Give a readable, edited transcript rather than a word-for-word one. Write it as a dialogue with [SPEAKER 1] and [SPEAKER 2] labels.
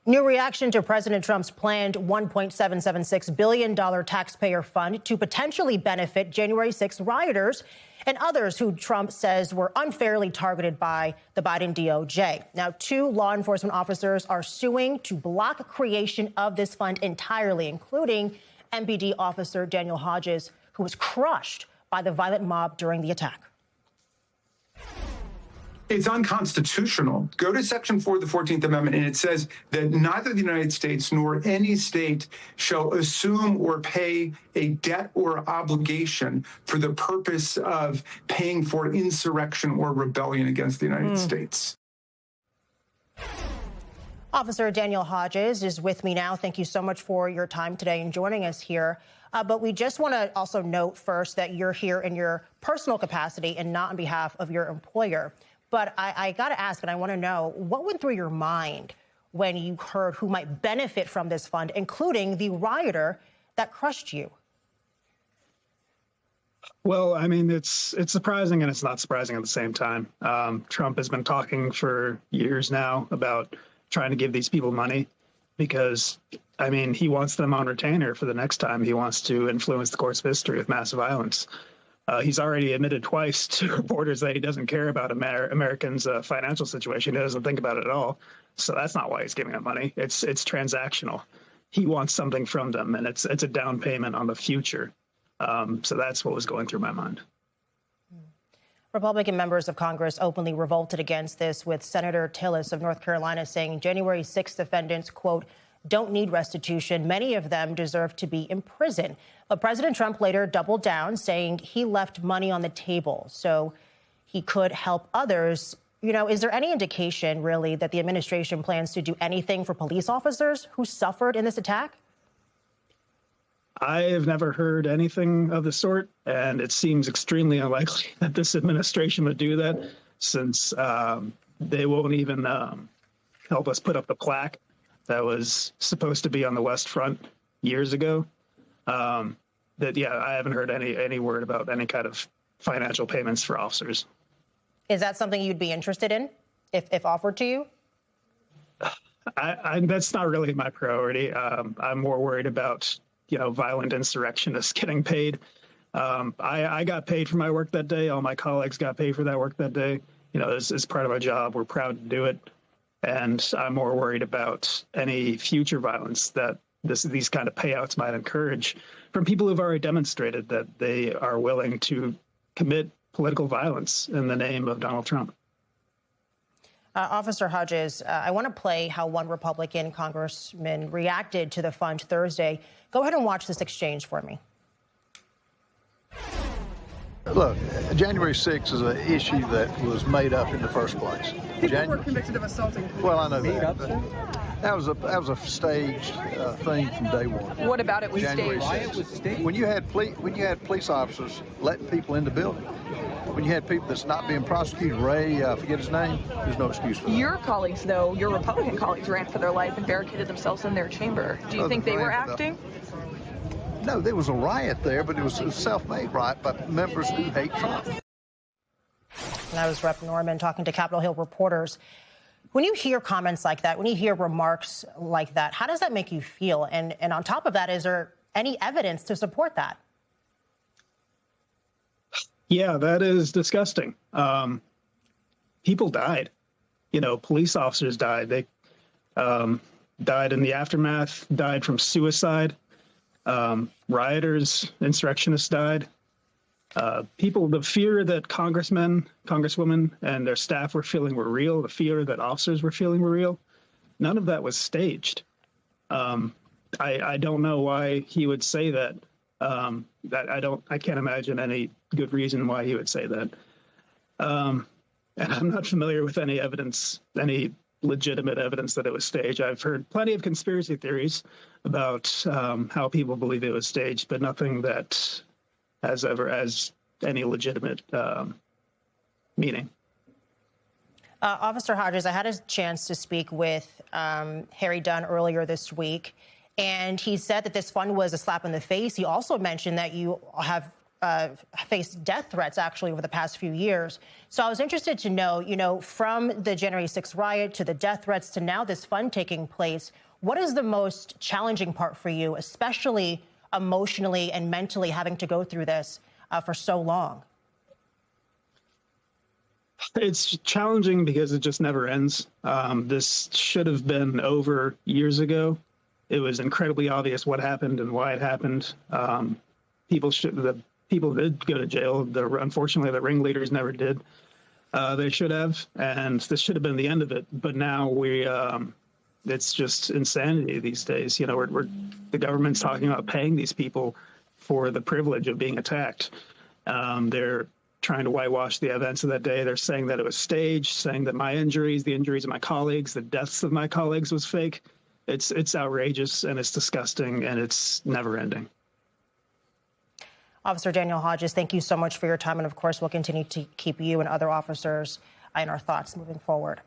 [SPEAKER 1] New reaction to President Trump's planned $1.776 billion taxpayer fund to potentially benefit January 6th rioters and others who Trump says were unfairly targeted by the Biden DOJ. Now, 2 law enforcement officers are suing to block creation of this fund entirely, including MPD officer Daniel Hodges, who was crushed by the violent mob during the attack.
[SPEAKER 2] It's unconstitutional. Go to Section 4 of the 14th Amendment, and it says that neither the United States nor any state shall assume or pay a debt or obligation for the purpose of paying for insurrection or rebellion against the United States.
[SPEAKER 1] Officer Daniel Hodges is with me now. Thank you so much for your time today and joining us here. But we just want to also note first that you're here in your personal capacity and not on behalf of your employer. But I got to ask, and I want to know, what went through your mind when you heard who might benefit from this fund, including the rioter that crushed you?
[SPEAKER 3] Well, I mean, it's surprising and it's not surprising at the same time. Trump has been talking for years now about trying to give these people money because, I mean, he wants them on retainer for the next time he wants to influence the course of history with massive violence. He's already admitted twice to reporters that he doesn't care about Americans' financial situation. He doesn't think about it at all. So that's not why he's giving them money. It's transactional. He wants something from them, and it's a down payment on the future. So that's what was going through my mind.
[SPEAKER 1] Republican members of Congress openly revolted against this, with Senator Tillis of North Carolina saying January 6th defendants, quote, don't need restitution. Many of them deserve to be in prison. But President Trump later doubled down, saying he left money on the table so he could help others. You know, is there any indication, really, that the administration plans to do anything for police officers who suffered in this attack?
[SPEAKER 3] I have never heard anything of the sort, and it seems extremely unlikely that this administration would do that, since they won't even help us put up the plaque that was supposed to be on the West Front years ago. I haven't heard any word about any kind of financial payments for officers.
[SPEAKER 1] Is that something you'd be interested in if offered to you?
[SPEAKER 3] That's not really my priority. I'm more worried about, violent insurrectionists getting paid. I got paid for my work that day. All my colleagues got paid for that work that day. This is part of our job. We're proud to do it. And I'm more worried about any future violence that these kind of payouts might encourage from people who've already demonstrated that they are willing to commit political violence in the name of Donald Trump.
[SPEAKER 1] Officer Hodges, I want to play how one Republican congressman reacted to the fund Thursday. Go ahead and watch this exchange for me.
[SPEAKER 4] Look, January 6th is an issue that was made up in the first place.
[SPEAKER 5] People were convicted of assaulting.
[SPEAKER 4] Well, I know that. That was a staged thing from day one.
[SPEAKER 5] What about it was
[SPEAKER 4] January
[SPEAKER 5] staged?
[SPEAKER 4] 6th. When you had police officers letting people in the building, when you had people that's not being prosecuted, Ray, I forget his name, there's no excuse for that.
[SPEAKER 5] Your colleagues, though, your Republican colleagues ran for their life and barricaded themselves in their chamber. Do you think they were acting?
[SPEAKER 4] No, there was a riot there, but it was a self-made riot by members who hate Trump.
[SPEAKER 1] And that was Rep. Norman talking to Capitol Hill reporters. When you hear comments like that, when you hear remarks like that, how does that make you feel? And on top of that, is there any evidence to support that?
[SPEAKER 3] Yeah, that is disgusting. People died. Police officers died. They died in the aftermath, died from suicide. Rioters, insurrectionists died. The fear that congressmen, congresswomen, and their staff were feeling were real. The fear that officers were feeling were real. None of that was staged. I don't know why he would say that. I can't imagine any good reason why he would say that. And I'm not familiar with any evidence, any legitimate evidence that it was staged. I've heard plenty of conspiracy theories about how people believe it was staged, but nothing that has any legitimate meaning.
[SPEAKER 1] Officer Hodges, I had a chance to speak with Harry Dunn earlier this week, and he said that this fund was a slap in the face. He also mentioned that you have faced death threats actually over the past few years. So I was interested to know, from the January 6th riot to the death threats to now this fund taking place, what is the most challenging part for you, especially emotionally and mentally having to go through this for so long?
[SPEAKER 3] It's challenging because it just never ends. This should have been over years ago. It was incredibly obvious what happened and why it happened. People did go to jail. Unfortunately, the ringleaders never did. They should have, and this should have been the end of it. But now it's just insanity these days. The government's talking about paying these people for the privilege of being attacked. They're trying to whitewash the events of that day. They're saying that it was staged, saying that my injuries, the injuries of my colleagues, the deaths of my colleagues was fake. It's outrageous, and it's disgusting, and it's never ending.
[SPEAKER 1] Officer Daniel Hodges, thank you so much for your time. And of course, we'll continue to keep you and other officers in our thoughts moving forward.